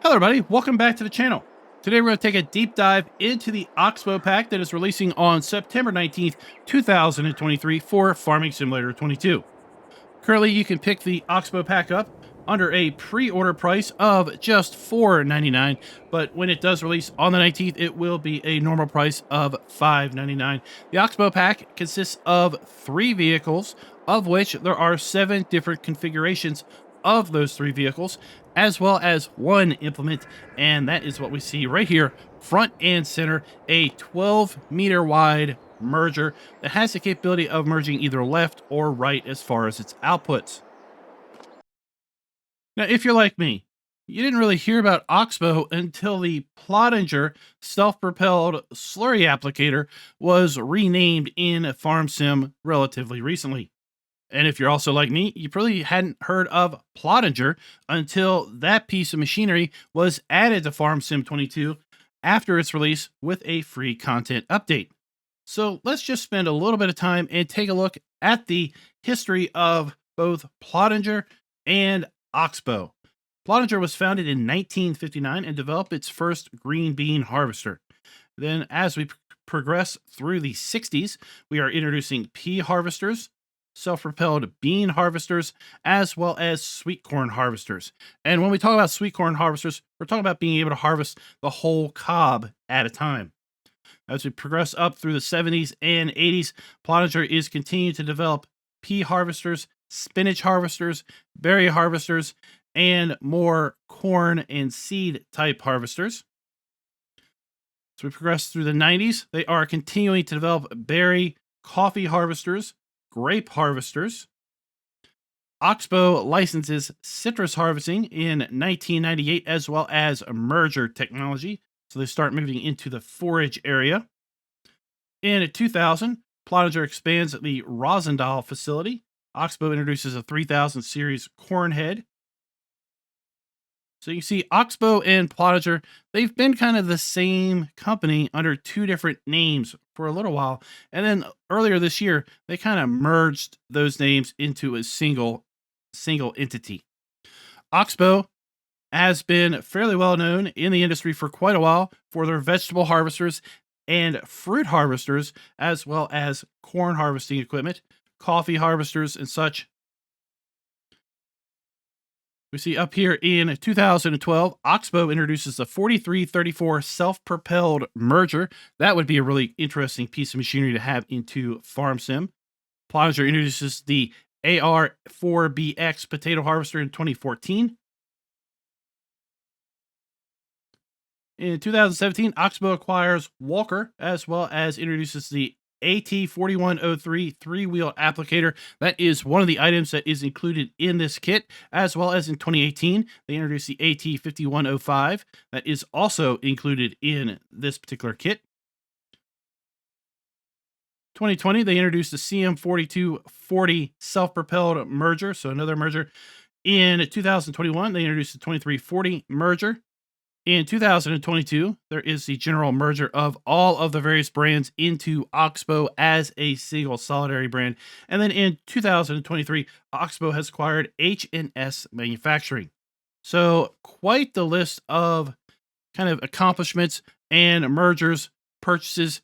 Hello everybody, welcome back to the channel. Today we're going to take a deep dive into the OXBO pack that is releasing on September 19th, 2023 for Farming Simulator 22. Currently you can pick the OXBO pack up under a pre-order price of just $4.99, but when it does release on the 19th, it will be a normal price of $5.99. The OXBO pack consists of 3 vehicles, of which there are 7 different configurations of those 3 vehicles, as well as 1 implement, and that is what we see right here, front and center, a 12-meter wide merger that has the capability of merging either left or right as far as its outputs. Now, if you're like me, you didn't really hear about OXBO until the Plottinger self-propelled slurry applicator was renamed in FarmSim relatively recently. And if you're also like me, you probably hadn't heard of Plottinger until that piece of machinery was added to FarmSim 22 after its release with a free content update. So let's just spend a little bit of time and take a look at the history of both Plottinger and OXBO. Plottinger was founded in 1959 and developed its first green bean harvester. Then as we progress through the 60s, we are introducing pea harvesters, self-propelled bean harvesters, as well as sweet corn harvesters. And when we talk about sweet corn harvesters, we're talking about being able to harvest the whole cob at a time. As we progress up through the 70s and 80s, Plottinger is continuing to develop pea harvesters, spinach harvesters, berry harvesters, and more corn and seed type harvesters. As we progress through the 90s, they are continuing to develop berry, coffee harvesters, grape harvesters. OXBO licenses citrus harvesting in 1998, as well as merger technology. So they start moving into the forage area. In 2000, Plottinger expands the Rosendal facility. OXBO introduces a 3000 series corn head. So you see OXBO and Plottinger, they've been kind of the same company under 2 different names for a little while. And then earlier this year, they kind of merged those names into a single entity. OXBO has been fairly well known in the industry for quite a while for their vegetable harvesters and fruit harvesters, as well as corn harvesting equipment, coffee harvesters, and such. We see up here in 2012, OXBO introduces the 4334 self-propelled merger. That would be a really interesting piece of machinery to have into FarmSim. Plottinger introduces the AR4BX potato harvester in 2014. In 2017, OXBO acquires Walker, as well as introduces the AT4103 three-wheel applicator. That is one of the items that is included in this kit, as well as in 2018, they introduced the AT5105. That is also included in this particular kit. 2020, they introduced the CM4240 self-propelled merger, so another merger. In 2021, they introduced the 2340 merger. In 2022, there is the general merger of all of the various brands into OXBO as a single solitary brand. And then in 2023, OXBO has acquired H&S Manufacturing. So quite the list of kind of accomplishments and mergers, purchases,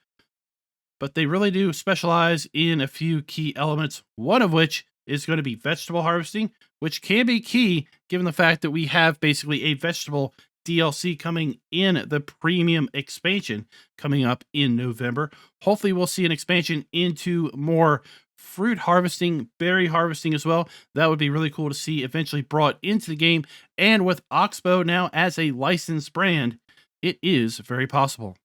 but they really do specialize in a few key elements, one of which is going to be vegetable harvesting, which can be key given the fact that we have basically a vegetable DLC coming in the premium expansion coming up in November. Hopefully we'll see an expansion into more fruit harvesting, berry harvesting as well. That would be really cool to see eventually brought into the game. And with OXBO now as a licensed brand, it is very possible.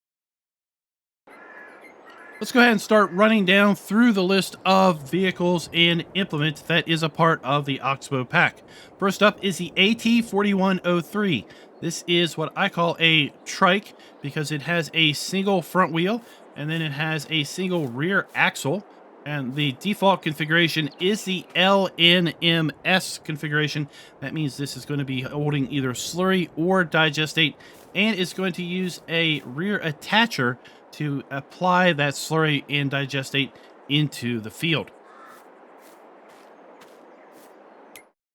Let's go ahead and start running down through the list of vehicles and implements that is a part of the OXBO pack. First up is the AT4103. This is what I call a trike because it has a single front wheel and then it has a single rear axle. And the default configuration is the LNMS configuration. That means this is going to be holding either slurry or digestate, and it's going to use a rear attacher to apply that slurry and digestate into the field.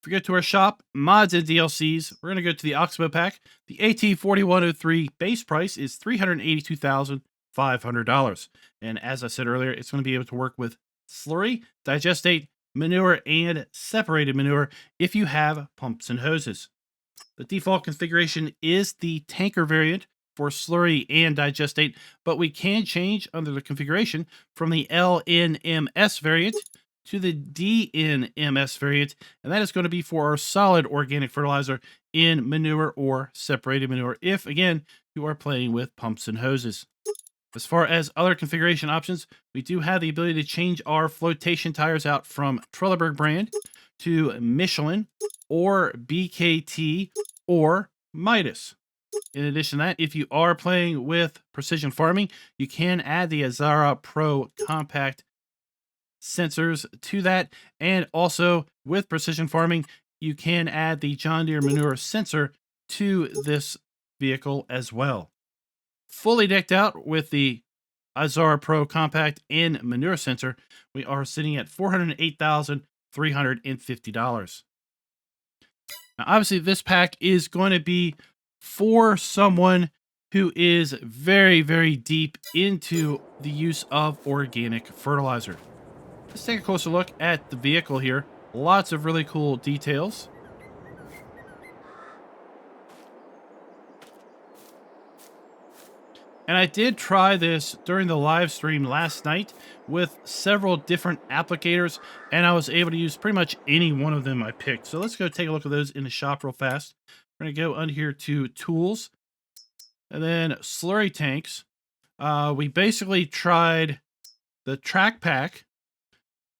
If we go to our shop, mods and DLCs, we're going to go to the OXBO pack. The AT4103 base price is $382,500. And as I said earlier, it's going to be able to work with slurry, digestate, manure, and separated manure if you have pumps and hoses. The default configuration is the tanker variant for slurry and digestate, but we can change under the configuration from the LNMS variant to the DNMS variant, and that is going to be for our solid organic fertilizer in manure or separated manure if, again, you are playing with pumps and hoses. As far as other configuration options, we do have the ability to change our flotation tires out from Trelleborg brand to Michelin or BKT or Midas. In addition to that, if you are playing with precision farming, you can add the Azara Pro Compact sensors to that, and also with precision farming you can add the John Deere manure sensor to this vehicle as well. Fully decked out with the Azara Pro Compact and manure sensor, we are sitting at $408,350. Now obviously this pack is going to be for someone who is very, very deep into the use of organic fertilizer. Let's take a closer look at the vehicle here. Lots of really cool details. And I did try this during the live stream last night with several different applicators, and I was able to use pretty much any one of them I picked. So let's go take a look at those in the shop real fast. We're going to go under here to tools and then slurry tanks. We basically tried the track pack.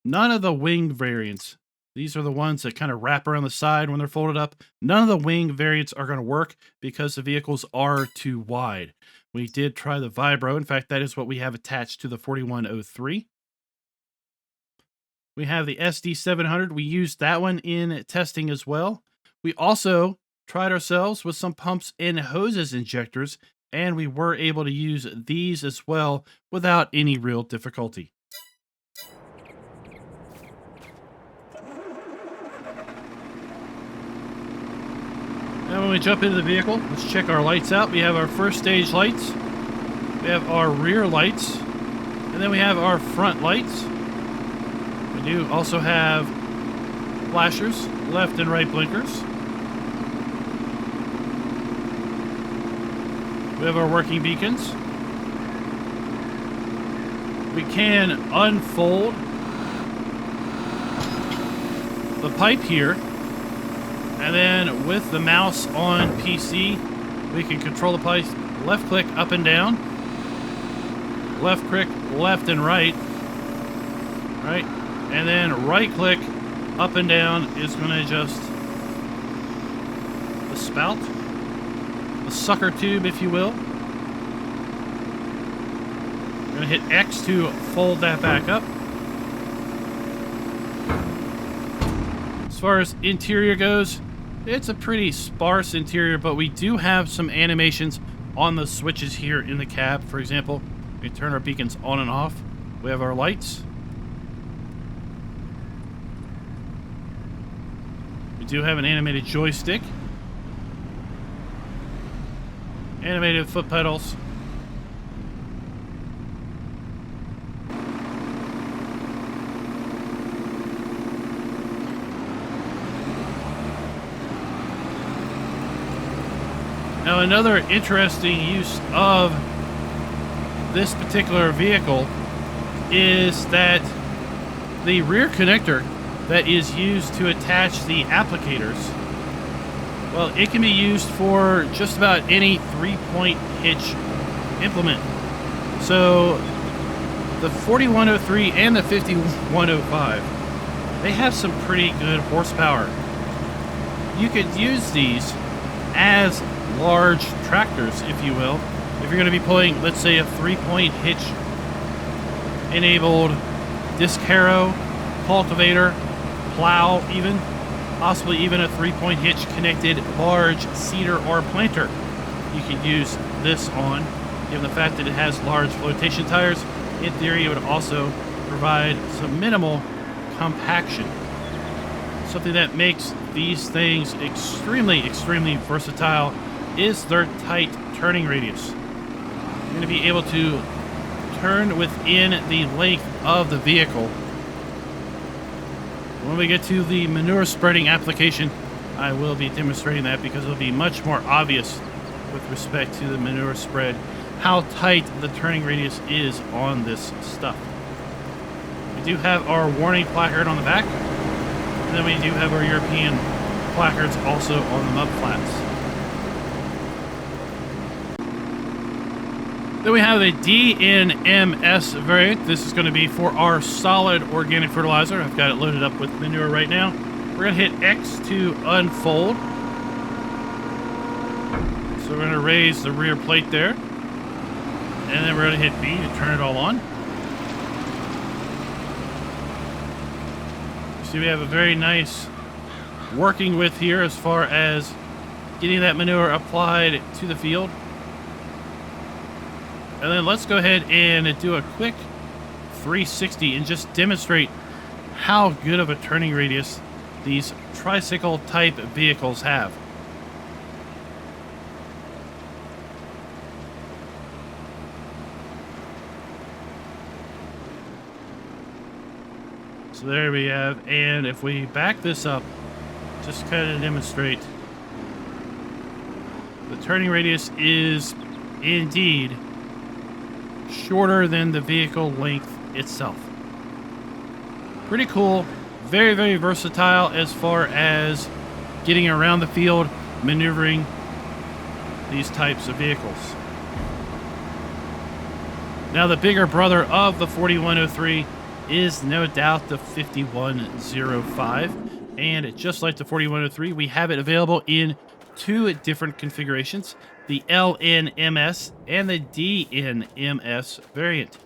None of the wing variants. These are the ones that kind of wrap around the side when they're folded up. None of the wing variants are going to work because the vehicles are too wide. We did try the Vibro. In fact, that is what we have attached to the 4103. We have the SD700. We used that one in testing as well. We also tried ourselves with some pumps and hoses injectors, and we were able to use these as well without any real difficulty. Now when we jump into the vehicle, let's check our lights out. We have our first stage lights, we have our rear lights, and then we have our front lights. We do also have flashers, left and right blinkers. We have our working beacons. We can unfold the pipe here. And then with the mouse on PC, we can control the pipe. Left click up and down. Left click left and right. Right? And then right click up and down is going to adjust the spout. The sucker tube, if you will. We're going to hit X to fold that back up. As far as interior goes, it's a pretty sparse interior, but we do have some animations on the switches here in the cab. For example, we turn our beacons on and off. We have our lights. We do have an animated joystick. Animated foot pedals. Now another interesting use of this particular vehicle is that the rear connector that is used to attach the applicators, well, it can be used for just about any 3-point hitch implement. So the 4103 and the 5105, they have some pretty good horsepower. You could use these as large tractors, if you will, if you're going to be pulling, let's say, a 3-point hitch enabled disc harrow, cultivator, plow, even possibly even a 3-point hitch connected large seeder or planter. You can use this on, given the fact that it has large flotation tires. In theory, it would also provide some minimal compaction, something that makes these things extremely, extremely versatile is their tight turning radius. You're going to be able to turn within the length of the vehicle. When we get to the manure spreading application, I will be demonstrating that because it'll be much more obvious with respect to the manure spread how tight the turning radius is on this stuff. We do have our warning placard on the back, and then we do have our European placards also on the mud flats. Then we have a DNMS variant. This is going to be for our solid organic fertilizer. I've got it loaded up with manure right now. We're going to hit X to unfold. So we're going to raise the rear plate there. And then we're going to hit B to turn it all on. See, we have a very nice working with here as far as getting that manure applied to the field. And then let's go ahead and do a quick 360 and just demonstrate how good of a turning radius these tricycle type vehicles have. So there we have, and if we back this up, just kind of demonstrate, the turning radius is indeed shorter than the vehicle length itself. Pretty cool. Very, very versatile as far as getting around the field, maneuvering these types of vehicles. Now, the bigger brother of the 4103 is no doubt the 5105. And just like the 4103, we have it available in two different configurations, the LNMS and the DNMS variant.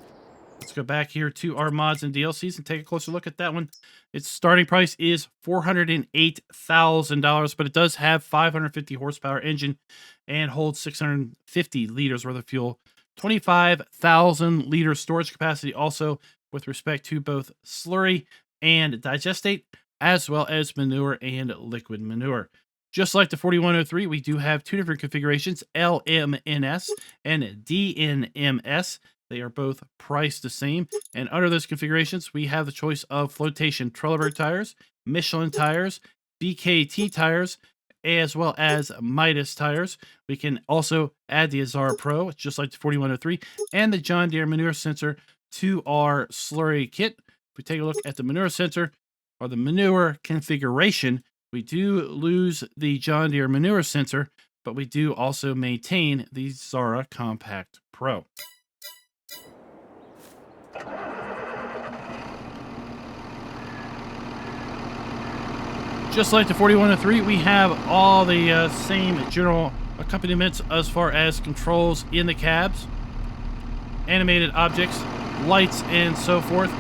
Let's go back here to our mods and DLCs and take a closer look at that one. Its starting price is $408,000, but it does have 550 horsepower engine and holds 650 liters worth of fuel. 25,000 liter storage capacity also with respect to both slurry and digestate, as well as manure and liquid manure. Just like the 4103, we do have two different configurations, LMNS and DNMS. They are both priced the same. And under those configurations, we have the choice of flotation Trelleborg tires, Michelin tires, BKT tires, as well as Midas tires. We can also add the Azara Pro, just like the 4103, and the John Deere manure sensor to our slurry kit. If we take a look at the manure sensor or the manure configuration, we do lose the John Deere manure sensor, but we do also maintain the Zara Compact Pro. Just like the 4103, we have all the same general accompaniments as far as controls in the cabs, animated objects, lights, and so forth.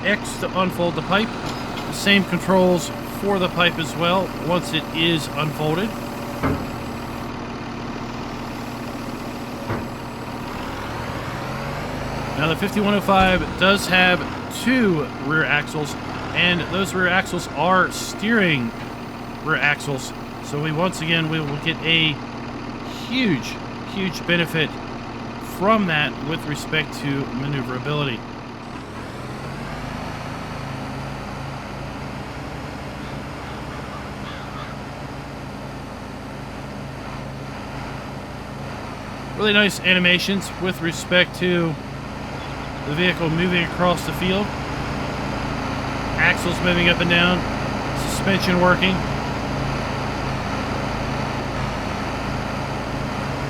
X to unfold the pipe. The same controls for the pipe as well once it is unfolded. Now the 5105 does have two rear axles, and those rear axles are steering rear axles. So we will get a huge benefit from that with respect to maneuverability. Really nice animations with respect to the vehicle moving across the field. Axles moving up and down. Suspension working.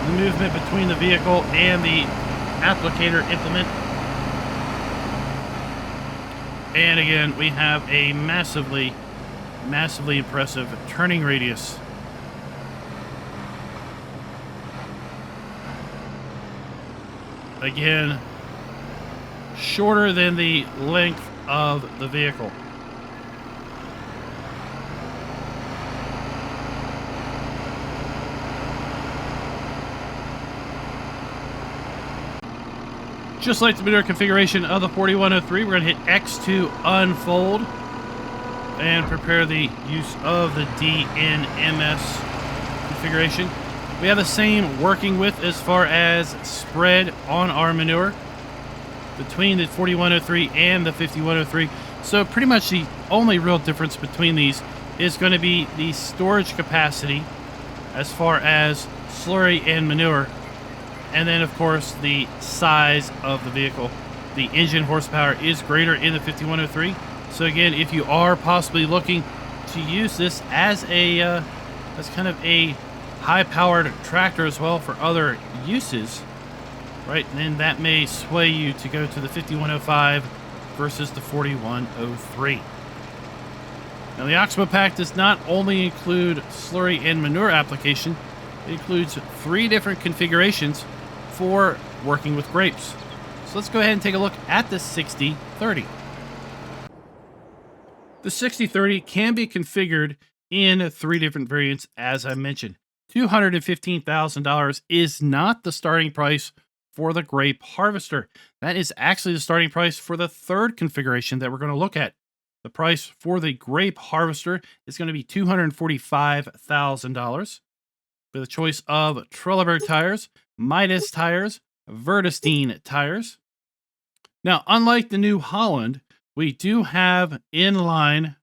The movement between the vehicle and the applicator implement. And again, we have a massively impressive turning radius. Again, shorter than the length of the vehicle. Just like the manure configuration of the 4103, we're going to hit X to unfold. and prepare the use of the DNMS configuration. We have the same working width as far as spread on our manure between the 4103 and the 5103. So pretty much the only real difference between these is going to be the storage capacity as far as slurry and manure. And then, of course, the size of the vehicle. The engine horsepower is greater in the 5103. So again, if you are possibly looking to use this as kind of a high-powered tractor as well for other uses, right, then that may sway you to go to the 5105 versus the 4103. Now, the OXBO pack does not only include slurry and manure application, it includes 3 different configurations for working with grapes. So let's go ahead and take a look at the 6030. The 6030 can be configured in 3 different variants, as I mentioned. $215,000 is not the starting price for the Grape Harvester. That is actually the starting price for the 3rd configuration that we're going to look at. The price for the Grape Harvester is going to be $245,000 with a choice of Trelleborg tires, Midas tires, Vredestein tires. Now, unlike the New Holland, we do have in line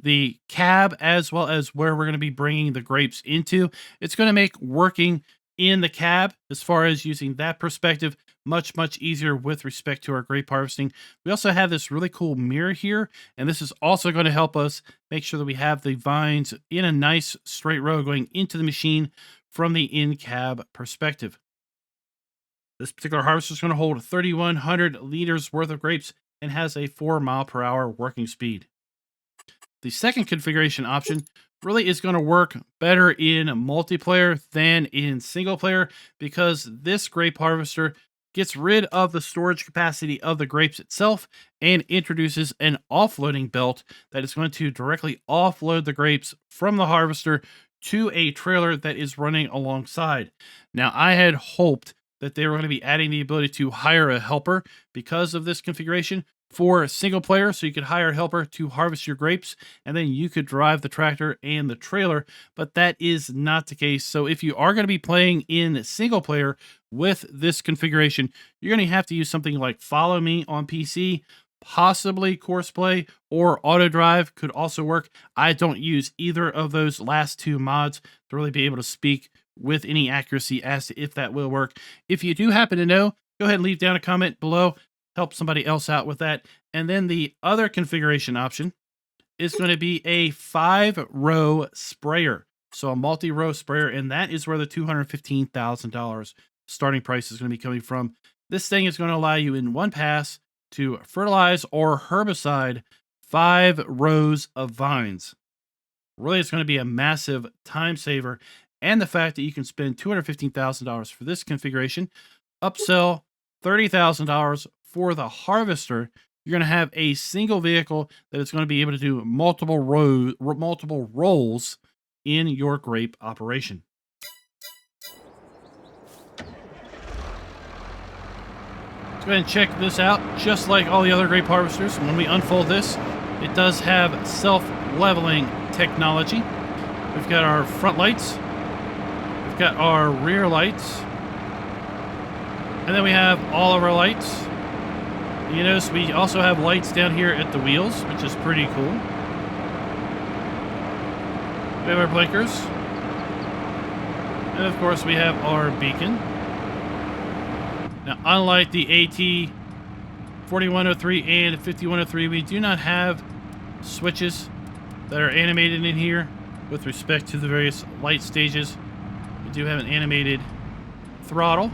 the cab as well as where we're going to be bringing the grapes into. It's going to make working in the cab, as far as using that perspective, much easier with respect to our grape harvesting. We also have this really cool mirror here, and this is also going to help us make sure that we have the vines in a nice straight row going into the machine from the in-cab perspective. This particular harvester is going to hold 3,100 liters worth of grapes and has a 4-mile-per-hour working speed. The second configuration option really is going to work better in multiplayer than in single player, because this grape harvester gets rid of the storage capacity of the grapes itself and introduces an offloading belt that is going to directly offload the grapes from the harvester to a trailer that is running alongside. Now, I had hoped that they were going to be adding the ability to hire a helper because of this configuration for a single player, so you could hire a helper to harvest your grapes, and then you could drive the tractor and the trailer, but that is not the case. So if you are going to be playing in single player with this configuration, you're going to have to use something like Follow Me on PC, possibly Courseplay, or Auto Drive could also work. I don't use either of those last 2 mods to really be able to speak with any accuracy as to if that will work. If you do happen to know, go ahead and leave down a comment below. Help somebody else out with that. And then the other configuration option is going to be a 5-row sprayer. So a multi-row sprayer, and that is where the $215,000 starting price is going to be coming from. This thing is going to allow you in one pass to fertilize or herbicide 5 rows of vines. Really, it's going to be a massive time saver. And the fact that you can spend $215,000 for this configuration, upsell $30,000 for the harvester, you're going to have a single vehicle that is going to be able to do multiple roles in your grape operation. Let's go ahead and check this out. Just like all the other grape harvesters, when we unfold this, it does have self-leveling technology. We've got our front lights, we've got our rear lights, and then we have all of our lights. You notice we also have lights down here at the wheels, which is pretty cool. We have our blinkers. And of course we have our beacon. Now, unlike the AT 4103 and 5103, we do not have switches that are animated in here with respect to the various light stages. We do have an animated throttle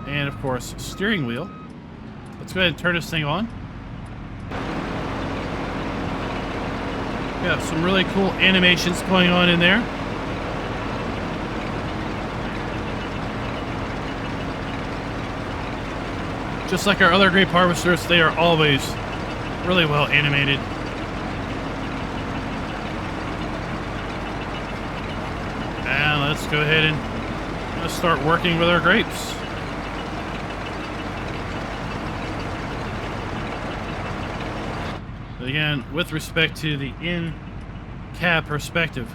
and of course steering wheel. Let's go ahead and turn this thing on. We have some really cool animations going on in there. Just like our other grape harvesters, they are always really well animated. And let's go ahead and start working with our grapes. But again, with respect to the in-cab perspective,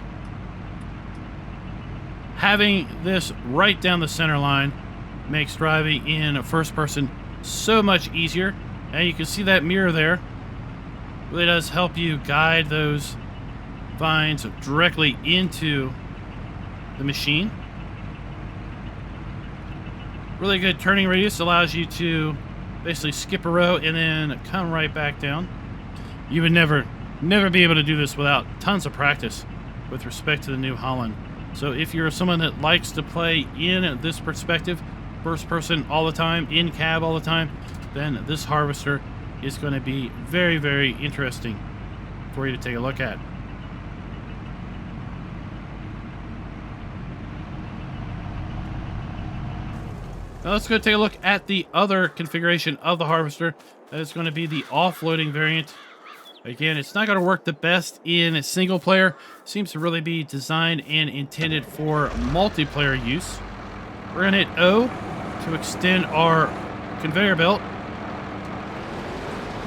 having this right down the center line makes driving in a first person so much easier. And you can see that mirror there. Really does help you guide those vines directly into the machine. Really good turning radius, allows you to basically skip a row and then come right back down. You would never be able to do this without tons of practice with respect to the New Holland. So if you're someone that likes to play in this perspective, first person all the time, in cab all the time, then this harvester is going to be very, very interesting for you to take a look at. Now let's go take a look at the other configuration of the harvester. That is going to be the offloading variant. Again, it's not going to work the best in single player. Seems to really be designed and intended for multiplayer use. We're going to hit O to extend our conveyor belt.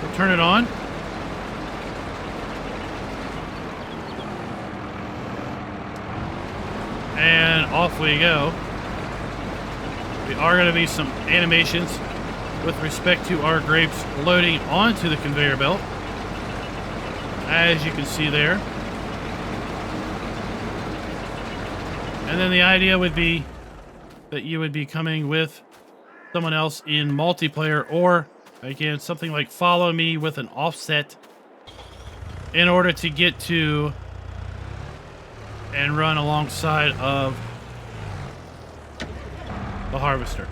We'll turn it on. And off we go. There are going to be some animations with respect to our grapes loading onto the conveyor belt, as you can see there. And then the idea would be that you would be coming with someone else in multiplayer, or again, something like follow me with an offset in order to get to and run alongside of the harvester,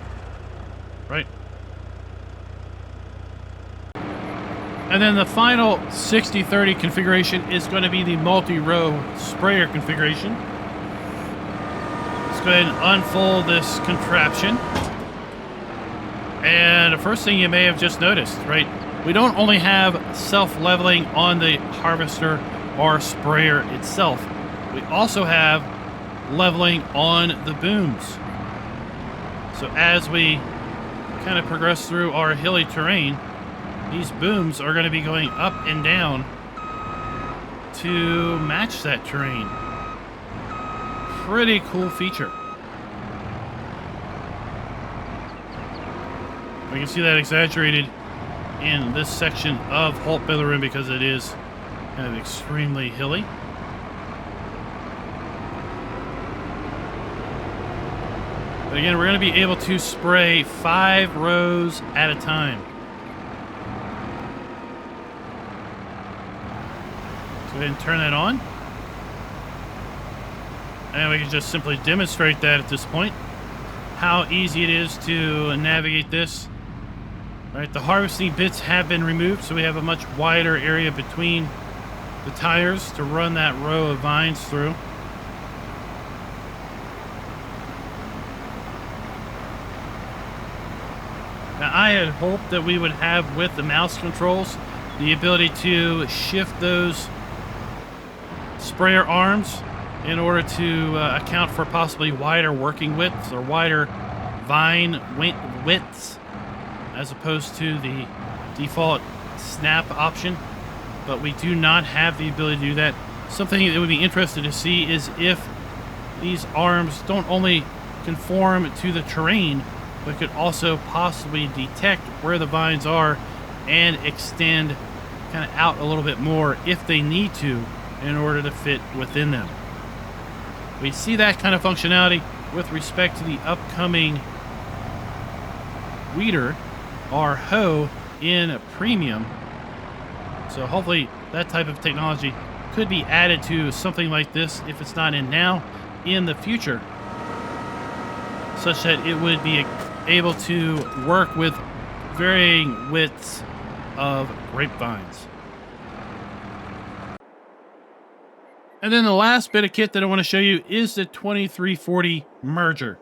right? And then the final 60-30 configuration is going to be the multi-row sprayer configuration. Let's go ahead and unfold this contraption. And the first thing you may have just noticed, right? We don't only have self-leveling on the harvester or sprayer itself. We also have leveling on the booms. So as we kind of progress through our hilly terrain, these booms are going to be going up and down to match that terrain. Pretty cool feature. We can see that exaggerated in this section of Holt Billerud because it is kind of extremely hilly. But again, we're going to be able to spray 5 rows at a time. So go ahead and turn that on. And we can just simply demonstrate that at this point, how easy it is to navigate this. All right, the harvesting bits have been removed, so we have a much wider area between the tires to run that row of vines through. Now, I had hoped that we would have, with the mouse controls, the ability to shift those sprayer arms in order to account for possibly wider working widths or wider vine widths, as opposed to the default snap option. But we do not have the ability to do that. Something that would be interesting to see is if these arms don't only conform to the terrain, but could also possibly detect where the vines are and extend kind of out a little bit more if they need to in order to fit within them. We see that kind of functionality with respect to the upcoming weeder or hoe in premium. So hopefully that type of technology could be added to something like this, if it's not in now, in the future, such that it would be able to work with varying widths of grapevines. And then the last bit of kit that I want to show you is the 2340 merger.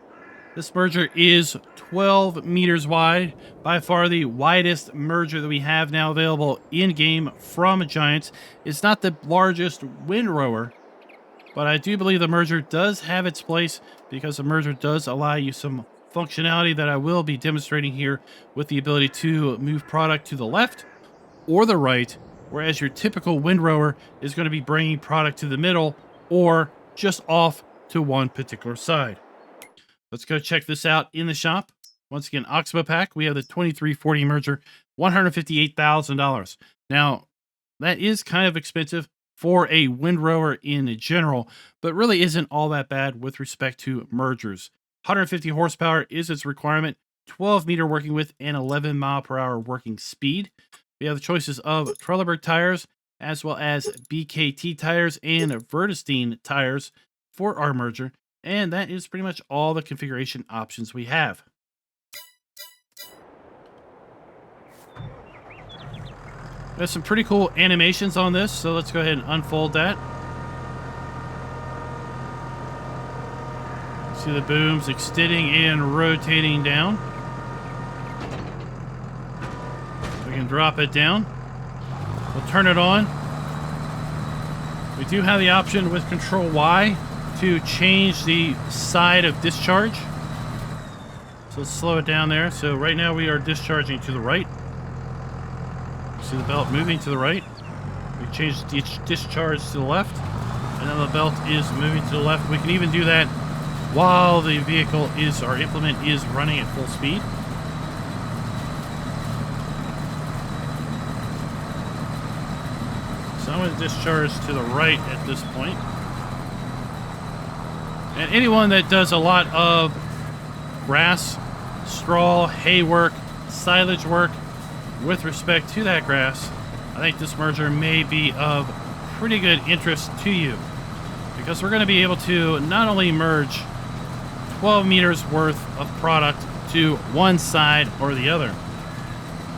This merger is 12 meters wide, by far the widest merger that we have now available in-game from Giants. It's not the largest windrower, but I do believe the merger does have its place because the merger does allow you some functionality that I will be demonstrating here, with the ability to move product to the left or the right whereas your typical windrower is going to be bringing product to the middle or just off to one particular side. Let's go check this out in the shop. Once again, OXBO pack, we have the 2340 merger, $158,000. Now, that is kind of expensive for a windrower in general, but really isn't all that bad with respect to mergers. 150 horsepower is its requirement, 12 meter working width, and 11 mile per hour working speed. We have the choices of Trelleborg tires, as well as BKT tires and Vertestein tires for our merger. And that is pretty much all the configuration options we have. There's some pretty cool animations on this, so let's go ahead and unfold that. See the booms extending and rotating down. We can drop it down. We'll turn it on. We do have the option with Control Y to change the side of discharge. So let's slow it down there. So right now we are discharging to the right. See the belt moving to the right. We change the discharge to the left. And then the belt is moving to the left. We can even do that while the vehicle is, our implement is running at full speed. So I'm going to discharge to the right at this point. And anyone that does a lot of grass, straw, hay work, silage work with respect to that grass, I think this merger may be of pretty good interest to you, because we're going to be able to not only merge 12 meters worth of product to one side or the other,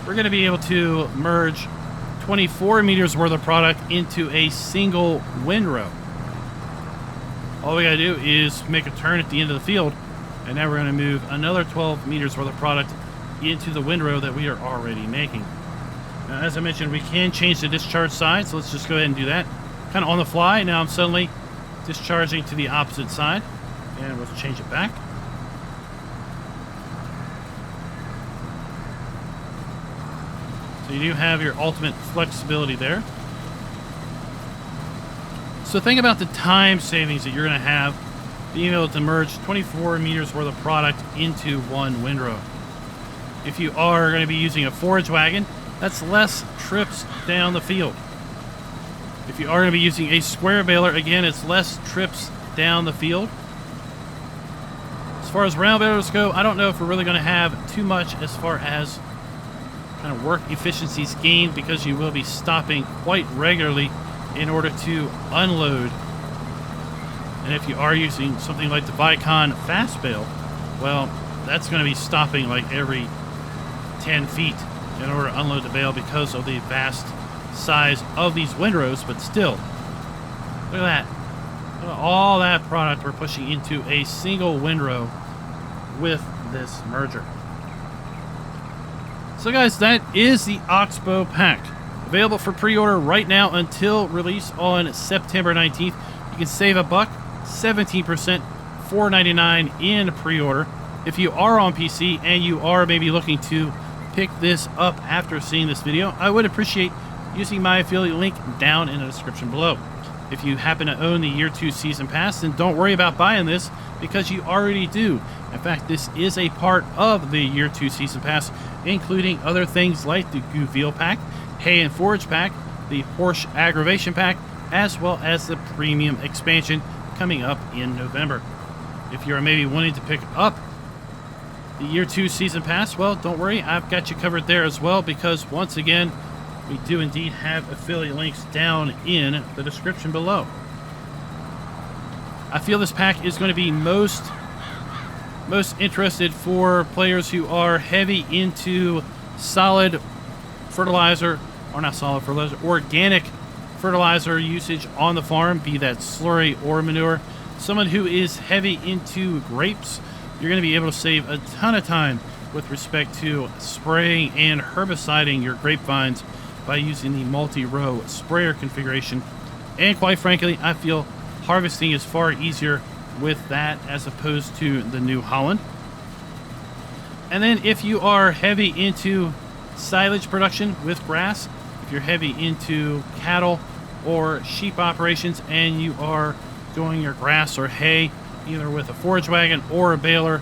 we're going to be able to merge 24 meters worth of product into a single windrow. All we got to do is make a turn at the end of the field, and now we're going to move another 12 meters worth of product into the windrow that we are already making. Now, as I mentioned, we can change the discharge side, so let's just go ahead and do that. Kind of on the fly. Now I'm suddenly discharging to the opposite side, and we'll change it back. So you do have your ultimate flexibility there. So think about the time savings that you're going to have being able to merge 24 meters worth of product into one windrow. If you are going to be using a forage wagon, that's less trips down the field. If you are going to be using a square baler, again, it's less trips down the field. As far as round balers go, I don't know if we're really going to have too much as far as kind of work efficiencies gained, because you will be stopping quite regularly in order to unload. And if you are using something like the Vicon fast bale, well, that's going to be stopping like every 10 feet in order to unload the bale because of the vast size of these windrows. But still, look at that. Look at all that product we're pushing into a single windrow with this merger. So guys, that is the OXBO pack. Available for pre-order right now until release on September 19th. You can save $1, 17%, $4.99 in pre-order. If you are on PC and you are maybe looking to pick this up after seeing this video, I would appreciate using my affiliate link down in the description below. If you happen to own the Year 2 Season Pass, then don't worry about buying this, because you already do. In fact, this is a part of the Year 2 Season Pass, including other things like the Gouville Pack, Hay and Forage Pack, the Horse Aggravation Pack, as well as the Premium Expansion coming up in November. If you're maybe wanting to pick up the Year 2 Season Pass, well, don't worry, I've got you covered there as well, because once again, we do indeed have affiliate links down in the description below. I feel this pack is going to be most interested for players who are heavy into solid fertilizer, or not solid fertilizer, organic fertilizer usage on the farm, be that slurry or manure. Someone who is heavy into grapes, you're going to be able to save a ton of time with respect to spraying and herbiciding your grapevines by using the multi-row sprayer configuration. And quite frankly, I feel harvesting is far easier with that as opposed to the New Holland. And then if you are heavy into silage production with grass, if you're heavy into cattle or sheep operations and you are doing your grass or hay either with a forage wagon or a baler,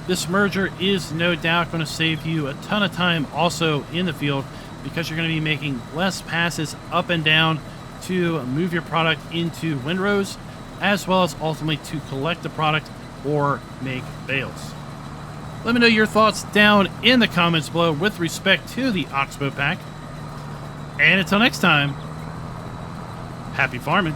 this merger is no doubt going to save you a ton of time also in the field, because you're going to be making less passes up and down to move your product into windrows, as well as ultimately to collect the product or make bales. Let me know your thoughts down in the comments below with respect to the OXBO pack. And until next time, happy farming.